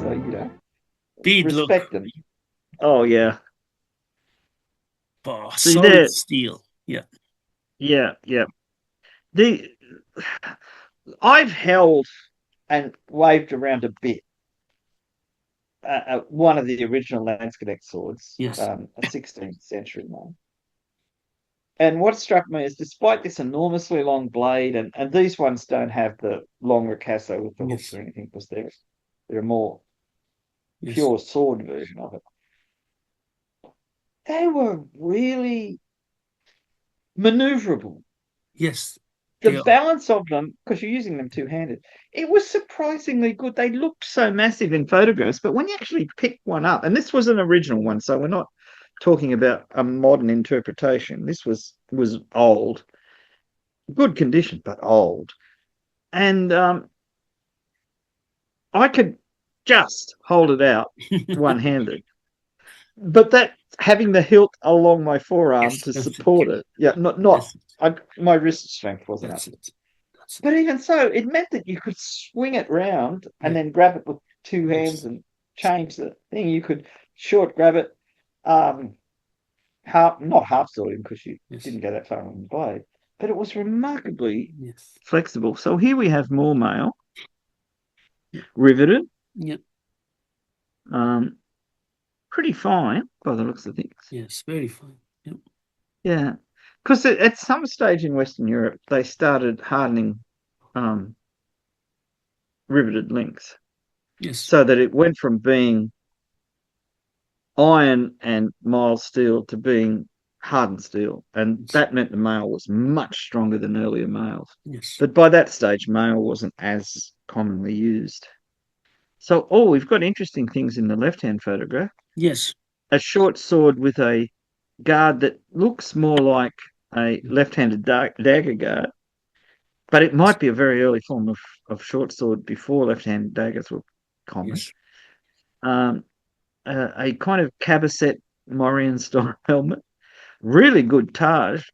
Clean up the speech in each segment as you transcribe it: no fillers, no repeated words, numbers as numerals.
So, Bede, look. respect them. Oh, yeah. Oh, See solid there. steel. Yeah. Yeah, yeah. The I've held and waved around a bit one of the original Landscape swords, Yes. a 16th century one. And what struck me is, despite this enormously long blade, and these ones don't have the long ricasso with the hooks Yes. or anything, because they're a more Yes. pure sword version of it. They were really maneuverable. Yes. The They are. balance of them, because you're using them two-handed, it was surprisingly good. They looked so massive in photographs, but when you actually pick one up, and this was an original one, so we're not talking about a modern interpretation. This was old, good condition, but old. And I could just hold it out one-handed. But that having the hilt along my forearm Yes, to that's it. support it, yeah, not That's it. my wrist strength wasn't up. That's it. That's But it. even so, it meant that you could swing it round and Yeah. then grab it with two hands Yes. and change the thing. You could short grab it, um, half not half swording because you Yes. didn't go that far on the blade, but it was remarkably Yes. flexible. So here we have more mail, Yeah. riveted, Yeah. um, pretty fine by the looks of things. Yes. Very fine. Yeah. Yeah, because at some stage in Western Europe they started hardening um, riveted links Yes. so that it went from being iron and mild steel to being hardened steel, and Yes. that meant the mail was much stronger than earlier mails. Yes. But by that stage, mail wasn't as commonly used. So, we've got interesting things in the left-hand photograph. Yes. A short sword with a guard that looks more like a left-handed dagger guard, but it might be a very early form of short sword before left-handed daggers were common. Yes. Um, a kind of caboset Morian style helmet, really good Taj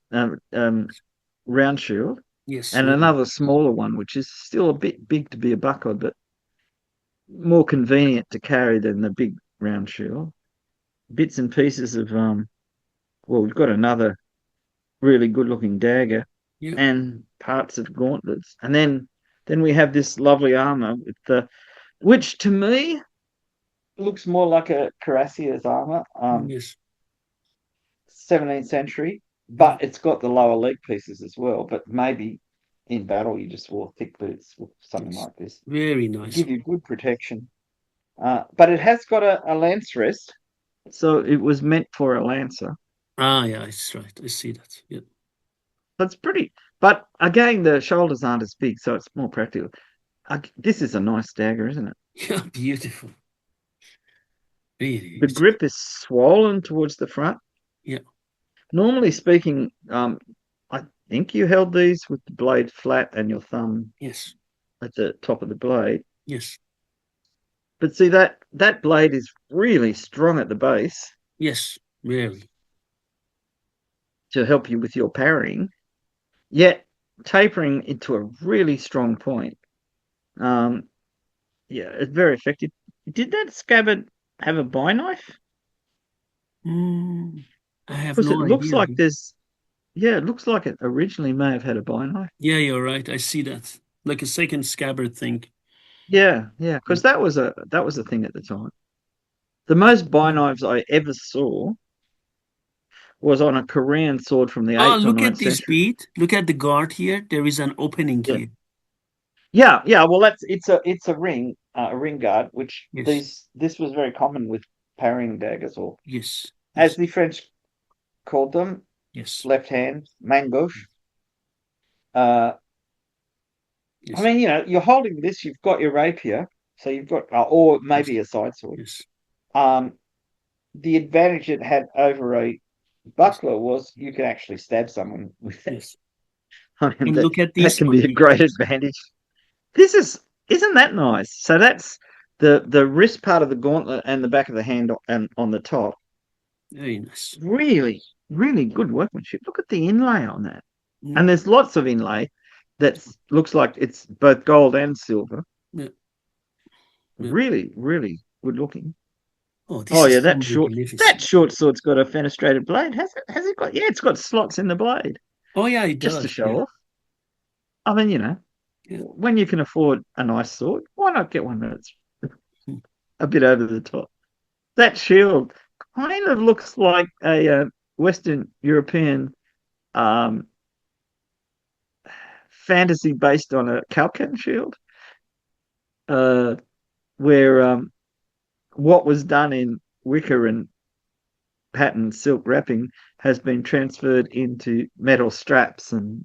round shield, Yes. and Very. another smaller one, which is still a bit big to be a buckler, but more convenient to carry than the big round shield. Bits and pieces of well, we've got another really good looking dagger Yeah. and parts of gauntlets, and then we have this lovely armor with the which to me looks more like a cuirassier's armor, Yes. 17th century, Yeah. but it's got the lower leg pieces as well. But maybe in battle you just wore thick boots with something Yes. like this. Very It'd nice. give you good protection. But it has got a lance rest, so it was meant for a lancer. Ah, yeah, it's right. I see that. Yeah. That's pretty. But again, the shoulders aren't as big, so it's more practical. This is a nice dagger, isn't it? Yeah. Beautiful. Really The is. grip is swollen towards the front. Yeah. Normally speaking, I think you held these with the blade flat and your thumb Yes. at the top of the blade. Yes. But see that blade is really strong at the base Yes. Really. to help you with your parrying, yet tapering into a really strong point. Um, yeah, it's very effective. Did that scabbard have a buy knife? Mm, I have Because it no looks idea. like it looks like it originally may have had a buy knife. Yeah, you're right. I see that. Like a second scabbard thing. Yeah, yeah, Yeah. because that was a thing at the time. The most buy knives I ever saw was on a Korean sword from the Oh, 8th or look ninth at this century. bead. Look at the guard here. There is an opening Yeah. here. Yeah, yeah. Well, it's a ring guard, which Yes. this was very common with parrying daggers, or Yes. as Yes. the French called them, Yes. left hand, main gauche. Uh, I Yes. mean, you're holding this. You've got your rapier, so you've got, or Yes. maybe a side sword. Yes. Um, the advantage it had over a Yes. buckler was you could actually stab someone with it. Yes. I mean, And that look at that this can one be a here. great advantage. Isn't that nice? So that's the wrist part of the gauntlet and the back of the hand and on the top. Very nice. Really, really good workmanship. Look at the inlay on that. Mm, And there's lots of inlay that looks like it's both gold and silver. yeah. Yeah. Really, really good looking. Oh, this Oh is yeah, so that magnificent. short sword's got a fenestrated blade. Has it got? Yeah, it's got slots in the blade Oh yeah, it just to does. show Yeah. off. I mean, Yeah. when you can afford a nice sword, why not get one that's Hmm. a bit over the top? That shield kind of looks like a Western European um, fantasy based on a Kalkan shield, uh, where what was done in wicker and patterned silk wrapping has been transferred into metal straps and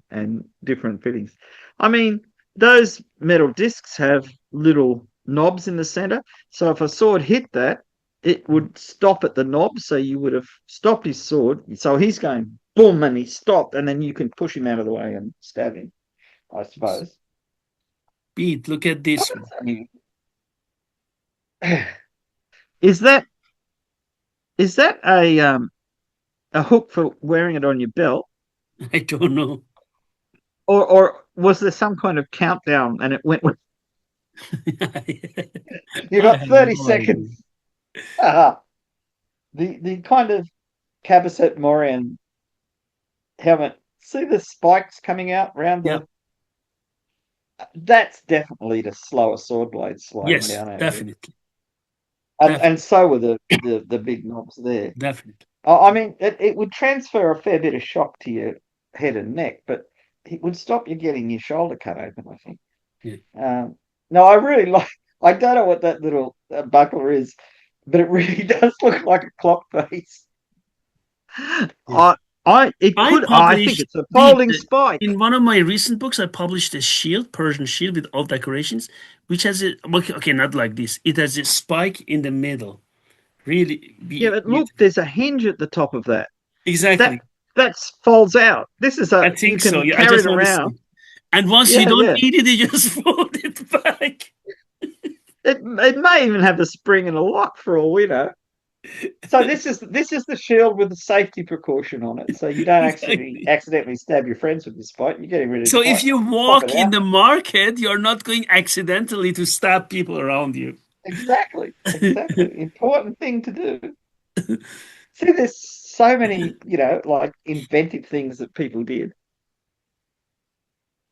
different fittings. I mean, those metal discs have little knobs in the center. So if a sword hit that, it would stop at the knob. So you would have stopped his sword. So he's going boom and he stopped, and then you can push him out of the way and stab him, I suppose. Pete, look at this one. Is that is that a hook for wearing it on your belt? I don't know. Or was there some kind of countdown and it went with you I got have 30 no idea. seconds? Ah, the kind of Cabasset Morian helmet. See the spikes coming out round Yeah. the that's definitely to slow a sword blade sliding Yes, down over it. definitely. And Definitely. so were the big knobs there. Definitely. I mean, it would transfer a fair bit of shock to your head and neck, but it would stop you getting your shoulder cut open, I think. Yeah. Um, no, I really like. I don't know what that little buckler is, but it really does look like a clock face. Yeah. I, it I could. I think published it's a the folding spike. in one of my recent books. I published a shield, Persian shield with all decorations, which has a okay, okay, not like this. It has a spike in the middle. Really Yeah, but look, beautiful. there's a hinge at the top of that. That Exactly. that folds out. This is I a you think so. can Yeah, I carry just it want to around. see. And once you Yeah, don't yeah. need it, you just fold it back. It may even have a spring and a lock for all we know. So this is the shield with the safety precaution on it, so you don't actually Exactly. accidentally stab your friends with this spike. You're getting ready to So if you pop it walk in out. the market, you're not going accidentally to stab people around you. Exactly, exactly. Important thing to do. See, there's so many, like inventive things that people did.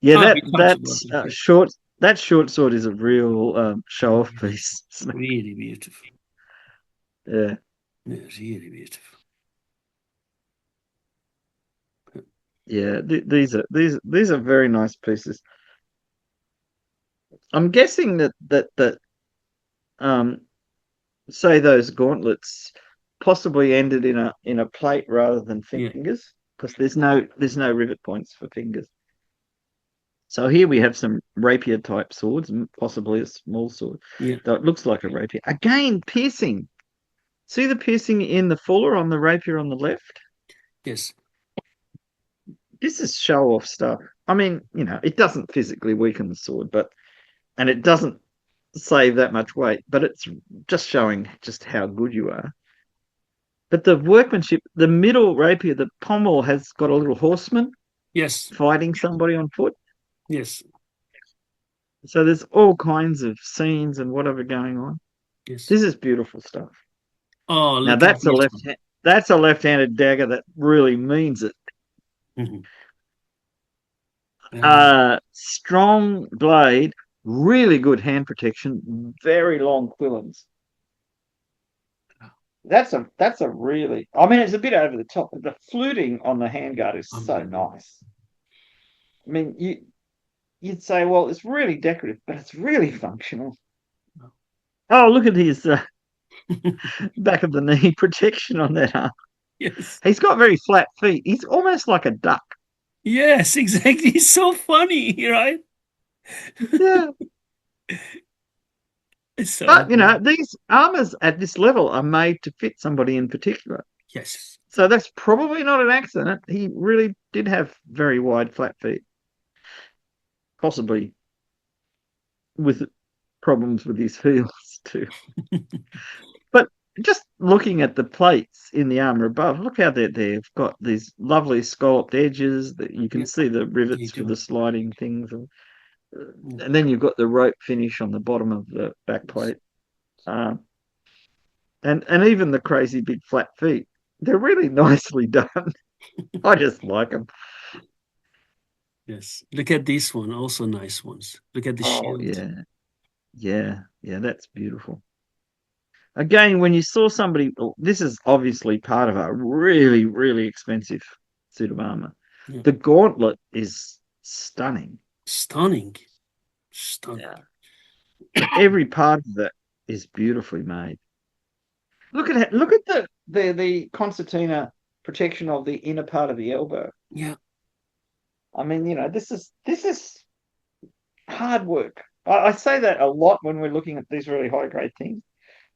Yeah, Ah, that we talked about that's it. Yeah. short sword is a real show off piece. Really beautiful. Yeah, Yeah, really beautiful. yeah. These are very nice pieces. I'm guessing that um say those gauntlets possibly ended in a plate rather than Yeah, fingers because there's no rivet points for fingers. So here we have some rapier type swords, possibly a small sword, yeah, though it looks like a rapier. Again, piercing. See the piercing in the fuller on the rapier on the left? yes. This is show off stuff. I mean, it doesn't physically weaken the sword, and it doesn't save that much weight, but it's just showing just how good you are. But the workmanship, the middle rapier, the pommel has got a little horseman Yes, fighting somebody on foot. yes, So there's all kinds of scenes and whatever going on. yes. This is beautiful stuff. Oh, Now look at this one. that's a left-handed dagger that really means it. Mhm. Uh, Strong blade, really good hand protection, very long quillins. That's a really. I mean, it's a bit over the top, but the fluting on the handguard is so unbelievable. nice. I mean, you'd say, well, it's really decorative, but it's really functional. Oh, look at his back of the knee protection on that arm. Yes, He's got very flat feet. He's almost like a duck. yes, exactly. It's so funny, right? Yeah. It's so But, good. these armors at this level are made to fit somebody in particular. Yes. So that's probably not an accident. He really did have very wide, flat feet, possibly with problems with his heels too. But just looking at the plates in the armor above, look how they've got these lovely scalloped edges that you can Yeah, see the they rivets for the do. sliding things. And Yeah, then you've got the rope finish on the bottom of the back yes. plate. Um, and even the crazy big flat feet, they're really nicely done. I just like them. Yes. Look at this one, also nice ones. Look at the Oh shield. yeah, yeah, that's beautiful. Again, when you saw somebody, oh, this is obviously part of a really, really expensive suit of armor. Yeah. The gauntlet is stunning. Stunning. Stunning. Yeah. Every part of it is beautifully made. Look at the concertina protection of the inner part of the elbow. Yeah. I mean, this is hard work. I say that a lot when we're looking at these really high grade things.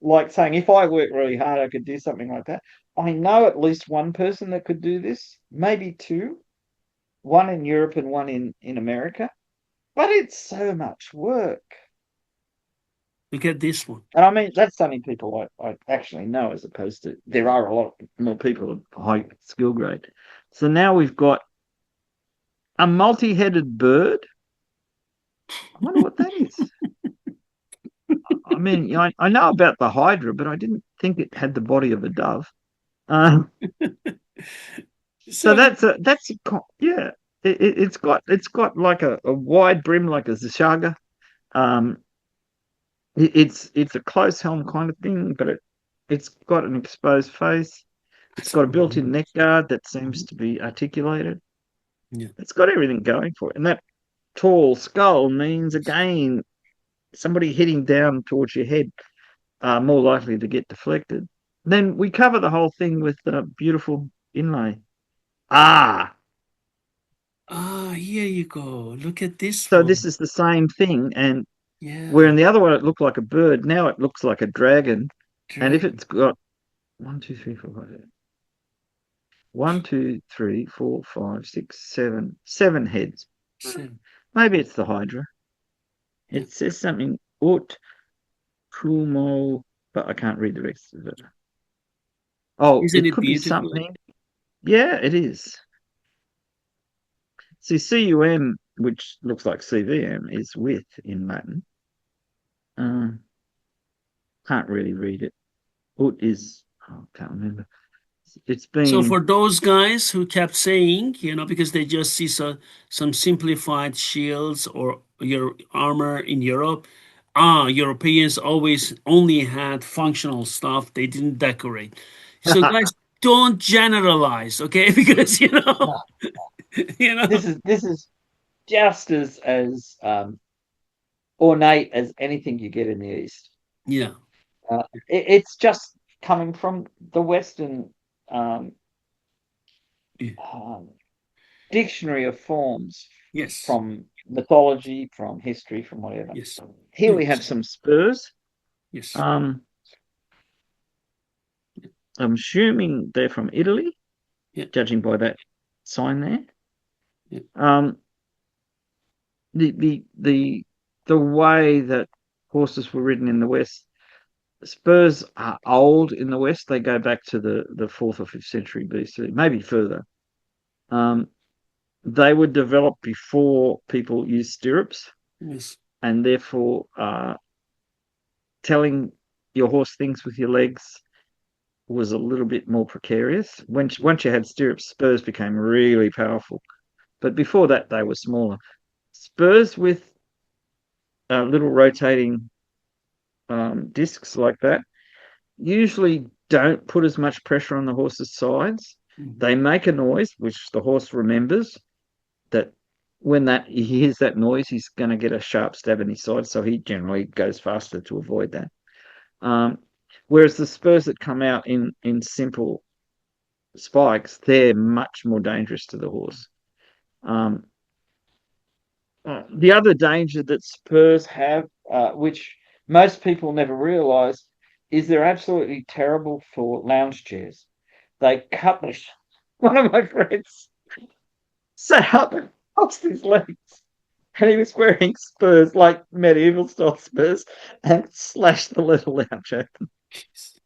Like saying, if I work really hard, I could do something like that. I know at least one person that could do this, maybe two, one in Europe and one in America. But it's so much work. Look at this one. And I mean, that's only people I actually know, as opposed to there are a lot more people of high skill grade. So now we've got a multi-headed bird. I wonder what that is. I mean, I know about the Hydra, but I didn't think it had the body of a dove. Uh, so So yeah. It's got like a wide brim like a Zashaga. Um, it's a close helm kind of thing, but it's got an exposed face. It's that's got a cool. built-in neck guard that seems to be articulated. Yeah. It's got everything going for it. And that tall skull means again somebody hitting down towards your head are more likely to get deflected. Then we cover the whole thing with a beautiful inlay. Ah, Ah, here you go. Look at this so this one. is the same thing, and where Yeah. in the other one it looked like a bird, now it looks like a dragon. And if Dragon. it's got one, two, three, four, five, one, two, three, four, five, six, seven heads. Same. Maybe it's the Hydra. Yeah. It says something ut kumo, but I can't read the rest of it. Oh, Isn't it it could be beautiful? something. Yeah, it is. See, cum, which looks like cvm, is with in Latin. Um, can't really read it. Ut is, oh, can't remember. It's So been for those guys who kept saying, because they just see some simplified shields or your armor in Europe, Europeans always only had functional stuff. They didn't decorate. So guys, don't generalize, okay? Because no, you know, this is just as ornate as anything you get in the East. yeah, It's just coming from the Western um, yeah. um, dictionary of forms, Yes, from mythology, from history, from whatever. yes, Here we have yes, some spurs. yes, Um, I'm assuming they're from Italy, yeah, judging by that sign there. yeah, Um, the way that horses were ridden in the West, spurs are old in the West. They go back to the fourth or fifth century BC, maybe further. Um, they were developed before people used stirrups, yes, and therefore telling your horse things with your legs was a little bit more precarious. Once you had stirrups, spurs became really powerful. But before that, they were smaller. Spurs with little rotating discs like that usually don't put as much pressure on the horse's sides. mhm, They make a noise, which the horse remembers that when that he hears that noise, he's going to get a sharp stab in his side. So he generally goes faster to avoid that. Um, whereas the spurs that come out in simple spikes, they're much more dangerous to the horse. Um, the other danger that spurs have, which most people never realize, is they're absolutely terrible for lounge chairs. They cut the. One of my friends sat up and crossed his legs, and he was wearing spurs, like medieval style spurs, and slashed the little lounge open. yes.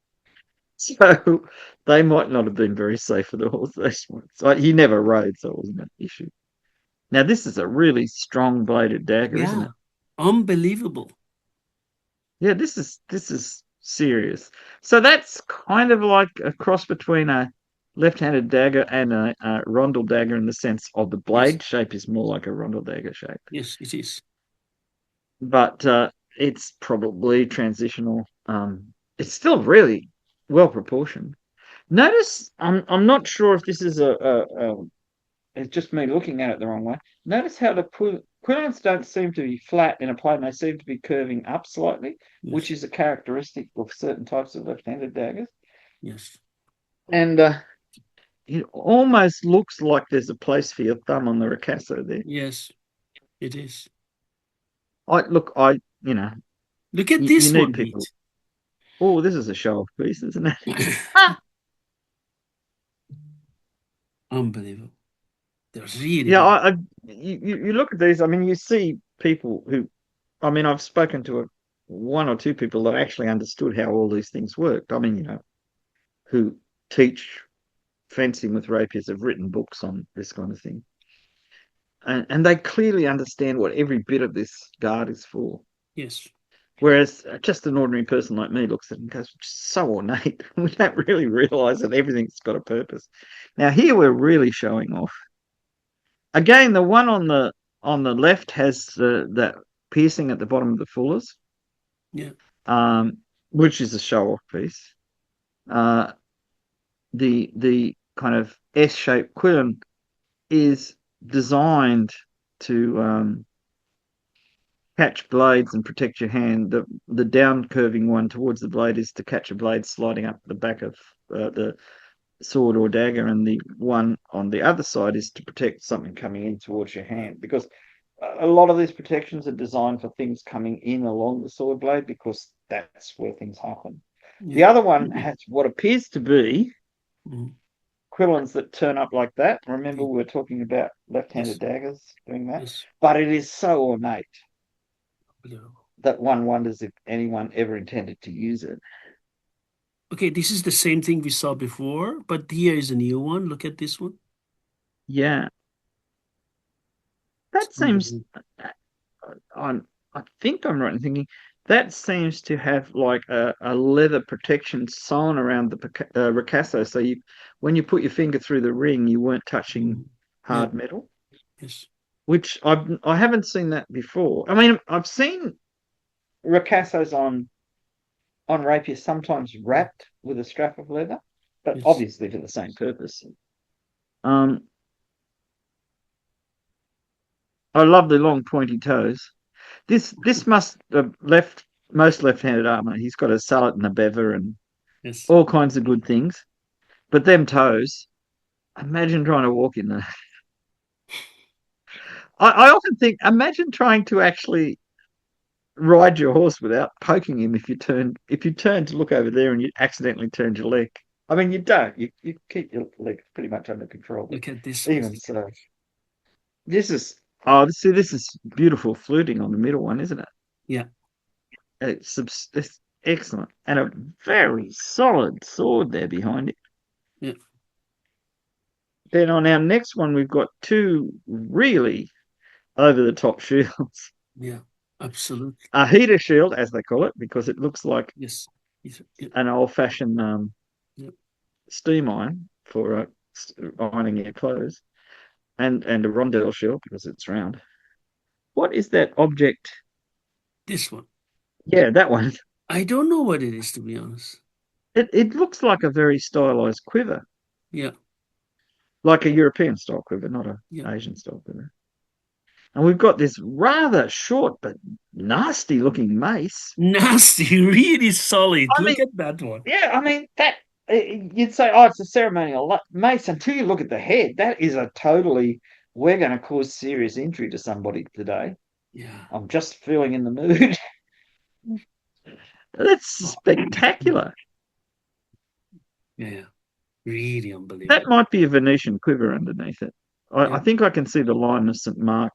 So they might not have been very safe for the horse. Those ones. He never rode, so it wasn't an issue. Now this is a really strong bladed dagger, isn't Yeah, it? unbelievable. Yeah, this is serious. So that's kind of like a cross between a left-handed dagger and a rondel dagger in the sense of the Yes, blade shape is more like a rondel dagger shape, yes, it is. but it's probably transitional. It's still really well proportioned. Notice, I'm not sure if this is it's just me looking at it the wrong way. Notice how the quillons don't seem to be flat in a plane; they seem to be curving up slightly, which Yes, is a characteristic of certain types of left-handed daggers. yes, And it almost looks like there's a place for your thumb on the ricasso there. yes, it is. You know, Look at you this need one, people. Pete. Oh, this is a show-off piece, isn't it? Ah! Unbelievable. They're really Yeah, beautiful. you look at these. I mean, you see people who. I mean, I've spoken to one or two people that actually understood how all these things worked. I mean, who teach fencing with rapiers have written books on this kind of thing, and they clearly understand what every bit of this guard is for. Yes, Whereas just an ordinary person like me looks at it and goes, so ornate. We don't really realize that everything's got a purpose. Now here we're really showing off. Again, the one on the left has that piercing at the bottom of the fullers, yeah, um, which is a show-off piece. Uh, the kind of S-shaped quillen is designed to catch blades and protect your hand. The down curving one towards the blade is to catch a blade sliding up the back of the sword or dagger, and the one on the other side is to protect something coming in towards your hand. Because a lot of these protections are designed for things coming in along the sword blade because that's where things happen. yeah. The other one has what appears to be Mhm. quillons that turn up like that. Remember, Okay. we were talking about left-handed Yes, daggers doing that, yes. but it is so ornate Unbelievable. that one wonders if anyone ever intended to use it. Okay, this is the same thing we saw before, but here is a new one. Look at this one. Yeah, It's that seems. unbelievable. I'm. I think I'm right in thinking that seems to have like a leather protection sewn around the ricasso, so when you put your finger through the ring, you weren't touching Mhm. Yeah, hard metal, yes, which I haven't seen that before. I mean, I've seen ricassos on rapiers sometimes wrapped with a strap of leather, but yes. obviously for the same purpose. Um, I love the long pointy toes. This must have left most left-handed armor. He's got a sallet and a bever and Yes. all kinds of good things. But them toes, imagine trying to walk in there. I often think, imagine trying to actually ride your horse without poking him if you turn to look over there and you accidentally turned your leg. I mean, you don't. You keep your legs pretty much under control, but Look at this one. even so, this is this is beautiful fluting on the middle one, isn't it? Yeah, It's excellent and a very solid sword there behind it. yeah, Then on our next one, we've got two really over the top shields. yeah. Absolutely. A heater shield, as they call it, because it looks like Yes. Yeah, an old fashioned yeah. steam iron for ironing your clothes, and a rondelle shield because it's round. What is that object? This one. Yeah, that one. I don't know what it is, to be honest. It looks like a very stylized quiver, Yeah, like a European style quiver, not a yeah. Asian style quiver. And we've got this rather short but nasty looking mace. Nasty, really solid. I mean, Look at that one. yeah, I mean that you'd say, oh, it's a ceremonial mace until you look at the head. That is a totally. We're going to cause serious injury to somebody today. Yeah, I'm just feeling in the mood. That's spectacular. yeah, yeah. Really That unbelievable. might be a Venetian quiver underneath it. Yeah, I think I can see the line of St. Mark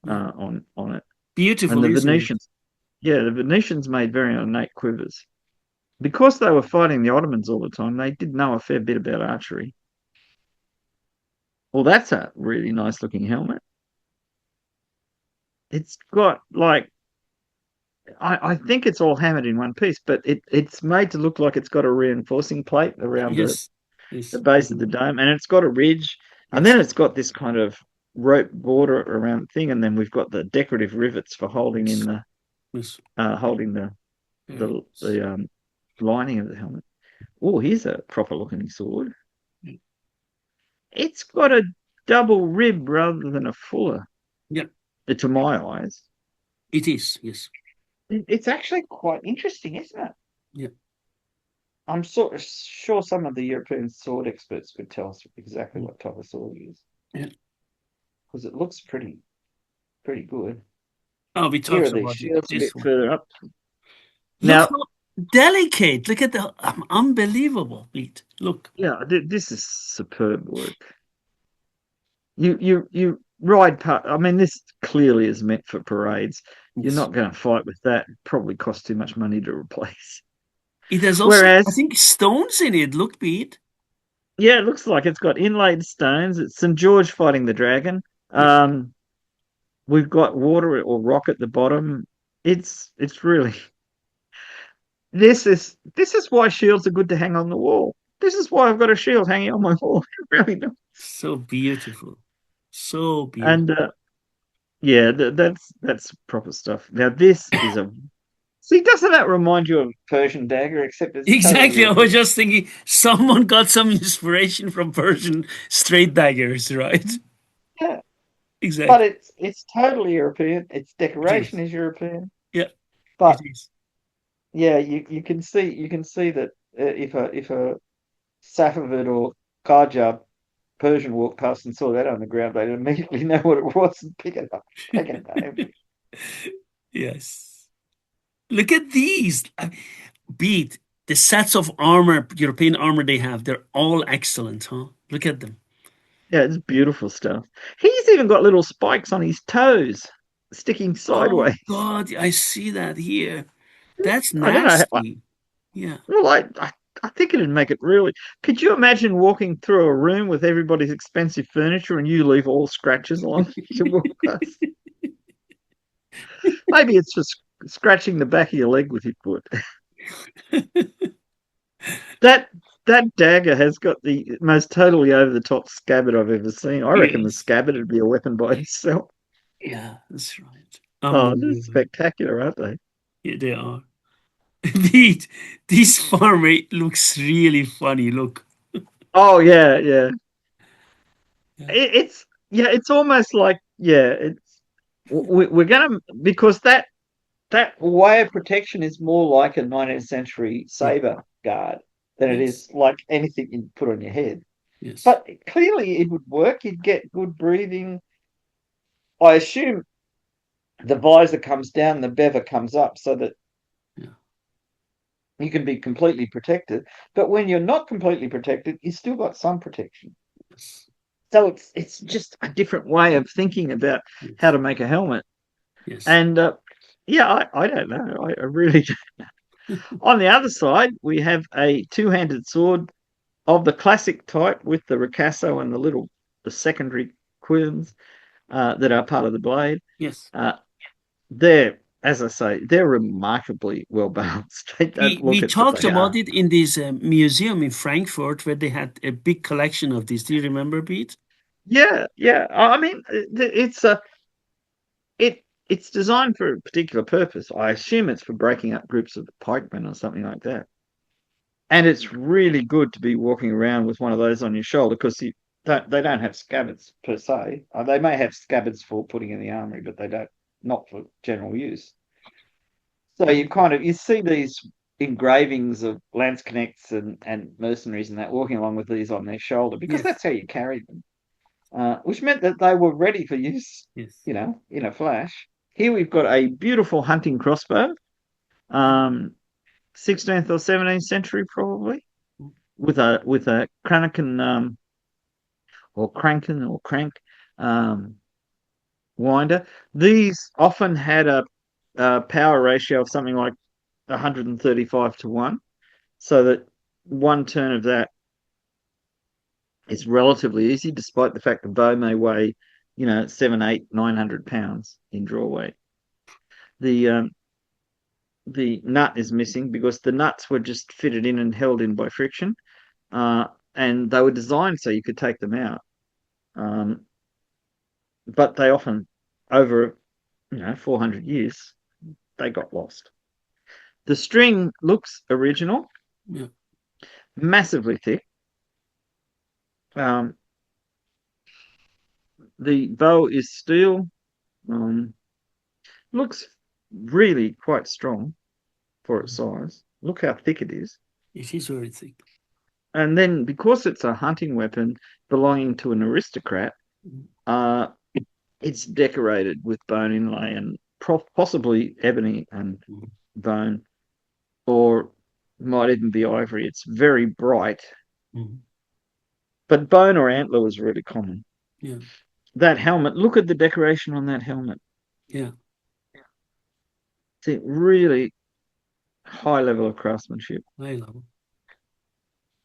yeah. on it. And Beautiful, the isn't it? Venetians, yeah, the Venetians made very ornate quivers. Because they were fighting the Ottomans all the time, they did know a fair bit about archery. Well, that's a really nice looking helmet. It's got like I think it's all hammered in one piece, but it's made to look like it's got a reinforcing plate around Yes, the yes, base of the dome, and it's got a ridge, and yes, then it's got this kind of rope border around the thing, and then we've got the decorative rivets for holding in yes, the yes, holding yes. the lining of the helmet. Oh, here's a proper looking sword. It's got a double rib rather than a fuller, Yeah, to my eyes. it is. Yes, It's actually quite interesting, isn't it? yeah, I'm sort of sure some of the European sword experts could tell us exactly mm, what type of sword it is yeah. because it looks pretty good. Oh, we Here are talked these about it. shields a This bit one. further up. Look Now, how delicate. Look at the unbelievable, Pete. Look. yeah, this is superb work. You ride part. I mean, this clearly is meant for parades. You're Yes. not going to fight with that. It probably costs too much money to replace. It has also, I Whereas, think, stones in it. Look, Pete. yeah, it looks like it's got inlaid stones. It's St. George fighting the dragon. Yeah. Um, we've got water or rock at the bottom. It's really this is why shields are good to hang on the wall. This is why I've got a shield hanging on my wall. Really nice. So beautiful. So beautiful. And yeah, that's proper stuff. Now this is a see, doesn't that remind you of Persian dagger? Except it's totally Exactly. I was European. just thinking someone got some inspiration from Persian straight daggers, right? Yeah, but Exactly. it's totally European. Its It decoration is. is European. Yeah, it But is. yeah, you can see that if a Safavid or Qajar Persian walked past and saw that on the ground, they'd immediately know what it was and pick it up, take it home. Yes. Look at these. Beat the sets of armor, European armor they have. They're all excellent, huh? Look at them. Yeah, it's beautiful stuff. He's even got little spikes on his toes sticking Oh sideways. God, I see that here. That's I don't know. nasty. Yeah. Well, I think it'd make it really. Could you imagine walking through a room with everybody's expensive furniture and you leave all scratches along you walk past? Maybe it's just scratching the back of your leg with your foot. That that dagger has got the most totally over the top scabbard I've ever seen. I reckon the Yes. scabbard would be a weapon by itself. Yeah, that's right. Oh, this is Unbelievable. spectacular, aren't they? Yeah, they are. Pete, this farm looks really funny. Look. Oh yeah, yeah. Yeah. It's almost like it's we're gonna because that way of protection is more like a 19th century Yeah. saber guard than it Yes. is like anything you put on your head. Yes. But clearly it would work. You'd get good breathing. I assume the visor comes down, the bever comes up so that Yeah. you can be completely protected. But when you're not completely protected, you still got some protection. Yes. So it's just a different way of thinking about how Yes. to make a helmet. Yes. And yeah, I don't know. I really don't. On the other side, we have a two-handed sword of the classic type with the ricasso and the secondary quills that are part of the blade. Yes. Uh, they're, as I say, they're remarkably well balanced. They don't We look it, but talked they about are. it in this museum in Frankfurt where they had a big collection of these. Do you remember, Pete? Yeah, yeah. I mean, it's designed for a particular purpose. I assume it's for breaking up groups of pikemen or something like that. And it's really good to be walking around with one of those on your shoulder because they don't have scabbards per se. They may have scabbards for putting in the armory, but they don't not for general use. So you see these engravings of Landsknechts and mercenaries and that walking along with these on their shoulder because Yes. that's how you carried them, which meant that they were ready for use, Yes. in a flash. Here we've got a beautiful hunting crossbow, um, 16th or 17th century probably, with a Kraniken or Kranken or Crank um, winder. These often had a power ratio of something like 135 to 1, so that one turn of that is relatively easy, despite the fact the bow may weigh, 7, 8, 900 pounds in draw weight. The the nut is missing because the nuts were just fitted in and held in by friction, uh, and they were designed so you could take them out. Um, but they often, over 400 years, they got lost. The string looks original, Yeah. massively thick. Um, the bow is steel. Um, looks really quite strong for its size. Look how thick it is. It is very thick. And then because it's a hunting weapon belonging to an aristocrat, Mm. uh, it's decorated with bone inlay and possibly ebony and Mm. bone, or might even be ivory. It's very bright, Mm. but bone or antler was really common. Yeah. That helmet, look at the decoration on that helmet. Yeah. It's a really high level of craftsmanship. I love it.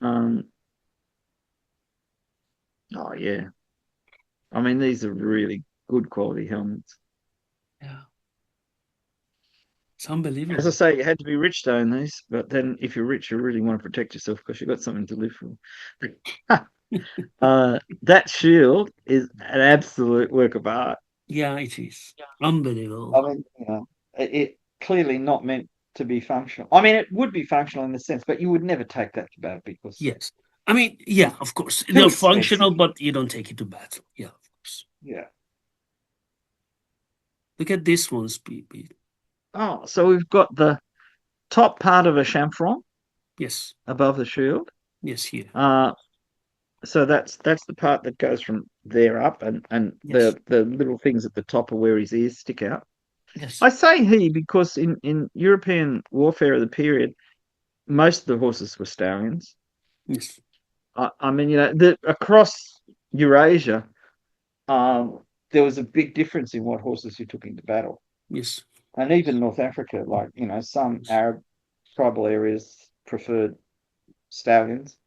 Um, oh yeah, I mean these are really good quality helmets. Yeah. It's As I unbelievable. say, you had to be rich to own these, but then if you're rich, you really want to protect yourself because you've got something to live for. That shield is an absolute work of art. Yeah, it is. I Unbelievable. mean, it clearly not meant to be functional. I mean, it would be functional in the sense, but you would never take that to battle because Yes. I mean, yeah, of course. too They're expensive. functional, but you don't take it to battle. Yeah, of course. Yeah. Look at this one, Speed. Oh, so we've got the top part of a chamfron Yes. above the shield. Yes, here. Uh, so that's the part that goes from there up, and Yes. the little things at the top are where his ears stick out. Yes. I say he because in European warfare of the period, most of the horses were stallions. Yes. I mean, across Eurasia, there was a big difference in what horses you took into battle. Yes. And even North Africa, like, some Yes. Arab tribal areas preferred stallions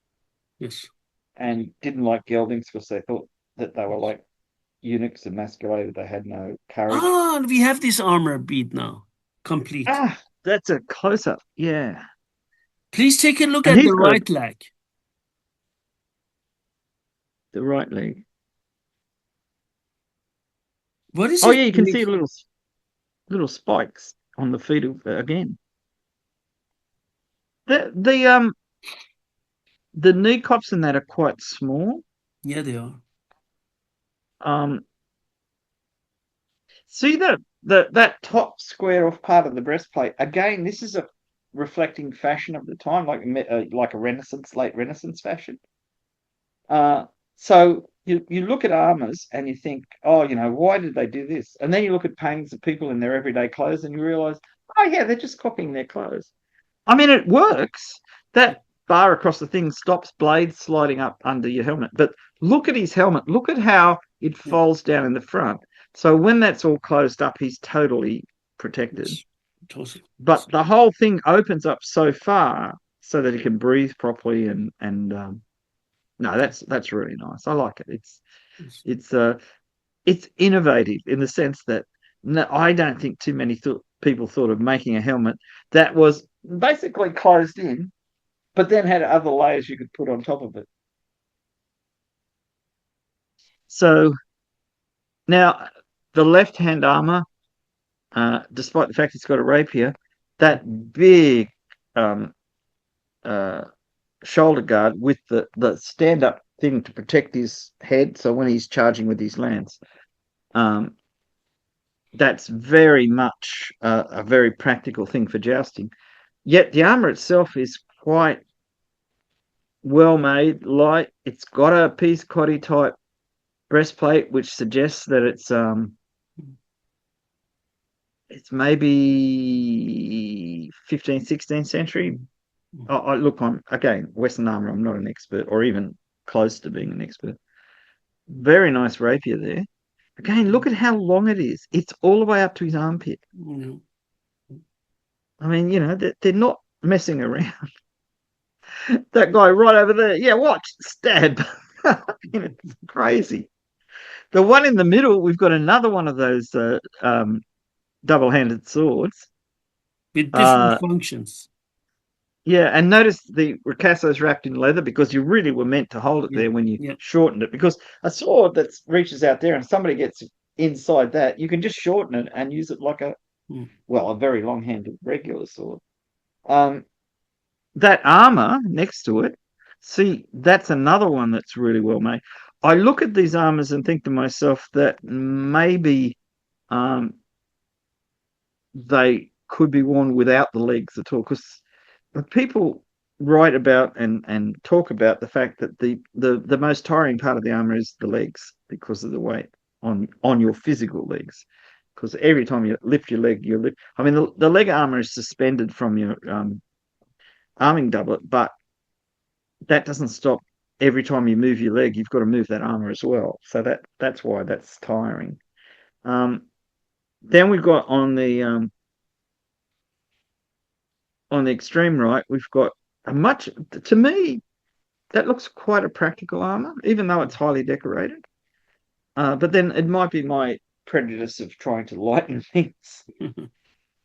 Yes. and didn't like geldings because they thought that they were like eunuchs, emasculated, they had no courage. Ah, we have this armor bead now. Complete. Ah, that's a close up. Yeah. Please take a look And at the he's got right leg. the right leg. What is Oh, it? yeah, you can see little spikes on the feet of again. The knee cups in that are quite small. Yeah, they are. Um, See that top square off part of the breastplate. Again, this is a reflecting fashion of the time, like a Renaissance, late Renaissance fashion. Uh, so you look at armors and you think, oh, why did they do this? And then you look at paintings of people in their everyday clothes and you realize, oh yeah, they're just copying their clothes. I mean, it works. That bar across the thing stops blades sliding up under your helmet. But look at his helmet. Look at how it Yeah. folds down in the front. So when that's all closed up, he's totally protected. Yes. Totally. But the whole thing opens up so far so that he can breathe properly, and no, that's really nice. I like it. Yes. It's innovative in the sense that no, I don't think too many people thought of making a helmet that was basically closed in, but then had other layers you could put on top of it. So now the left hand armor, despite the fact it's got a rapier, that big um, uh, shoulder guard with the stand up thing to protect his head. So when he's charging with his lance, um, that's very much a very practical thing for jousting. Yet the armor itself is quite well made, light. It's got a piece coddy type breastplate, which suggests that it's maybe 15th, 16th century. I look on again Western armor. I'm not an expert, or even close to being an expert. Very nice rapier there. Again, look at how long it is. It's all the way up to his armpit. Yeah. I mean, they're not messing around. That guy right over there, yeah, watch, stab. It's crazy. The one in the middle, we've got another one of those double-handed swords. with different Uh, functions. yeah, and notice the ricasso's wrapped in leather because you really were meant to hold it Yeah, there when you yeah. shortened it. Because a sword that reaches out there and somebody gets inside that, you can just shorten it and use it like Mm. a very long-handled regular sword. Um, that armor next to it, see, that's another one that's really well made. I look at these armors and think to myself that maybe um, they could be worn without the legs at all, because people write about and talk about the fact that the most tiring part of the armor is the legs because of the weight on your physical legs. Because every time you lift your leg, you lift. I mean, the leg armor is suspended from your arming doublet, but that doesn't stop. Every time you move your leg, you've got to move that armor as well. So that's why that's tiring. Um, then we've got on the extreme right, we've got a much, to me, that looks quite a practical armor, even though it's highly decorated. But then it might be my prejudice of trying to lighten things.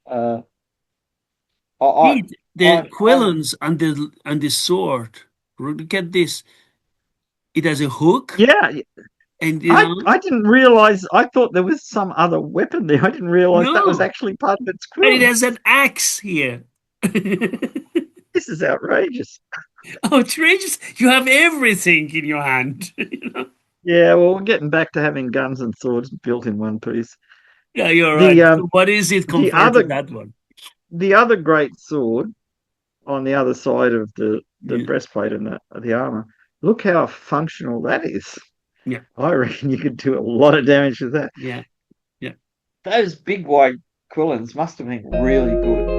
Uh, I, Pete, the I'm quillons and the sword. Look at this. It has a hook, yeah. and I didn't realize. I thought there was some other weapon there. I didn't realize that was no, actually part of its and it quill. has an axe here. This is outrageous. Oh, outrageous! You have everything in your hand. You know? Yeah, well, we're getting back to having guns and swords built in one piece. Yeah, you're right. The So what is it the compared to other that one? the other great sword on the other side of the Yeah, breastplate and the armor. Look how functional that is. yeah, I reckon you could do a lot of damage with that. yeah, yeah. Those big wide quillins must have been really good.